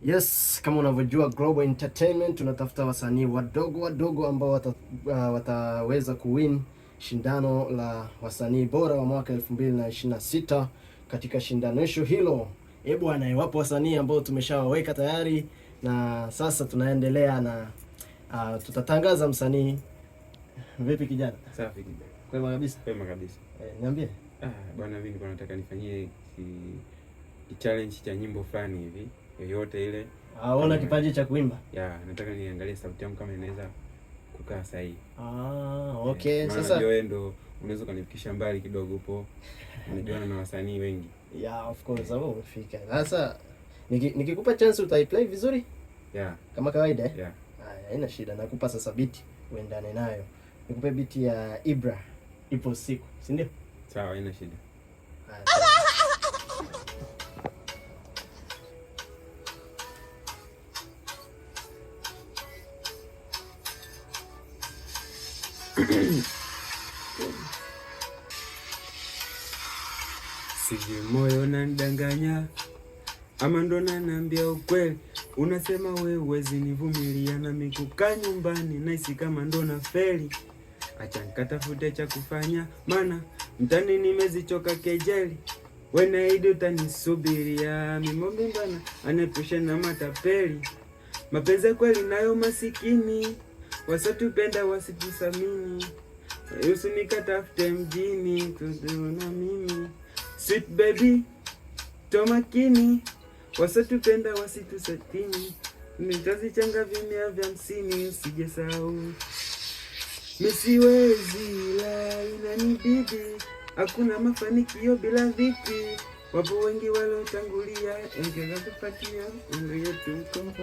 Yes, kama unavyojua Global Entertainment tunatafuta wasanii wadogo ambao wataweza kuwin shindano la wasanii bora wa mwaka 2026 katika shindanisho hilo. Bwana, wapo wasanii ambao tumeshawaweka tayari na sasa tunaendelea na tutatangaza msanii. Vipi kijana? Safi kijana. Kwema kabisa? Kwema kabisa. Niambie. Bwana, mimi nilikuwa nataka nifanyie challenge cha nyimbo fulani hivi yoyote ile. Una kipaji cha kuimba? Ya, nataka niangalie sauti yangu kama inaweza kukaa sahihi. Okay. Sasa wewe ndo unaweza kunifikisha mbali kidogo hapo. Unajuana na wasanii wengi. Yeah, of course, hapo umefika. Sasa nikikupa chance utaiplay vizuri? Yeah. Kama kawaida Yeah. Haina shida. Nakupa sasa beat uendane nayo. Nikupe beat ya Ibra, ipo siku, si ndio? Sawa, haina shida. Sijui moyo unanidanganya ama ndo naniambia ukweli. Unasema wewe huwezi nivumilia na mikukaa nyumbani naisi kama ndo na feli. Acha nikatafute cha kufanya maana mtani nimezichoka kejeli. Wenaidi utanisubiria mimombe mbana anepusha na matapeli. Mapenzi kweli nayo masikini wasatupenda wasitusamini. Usinikatafute mjini kuduna mimi. Sweet baby tomakini wasatupenda wasitusatini. Nitazichanga vimia vya msini usije sahau. Misiwezi la inanibidi, hakuna mafanikio bila dhiki. Wapo wengi waliotangulia, engeza kupatia, yetu kompo.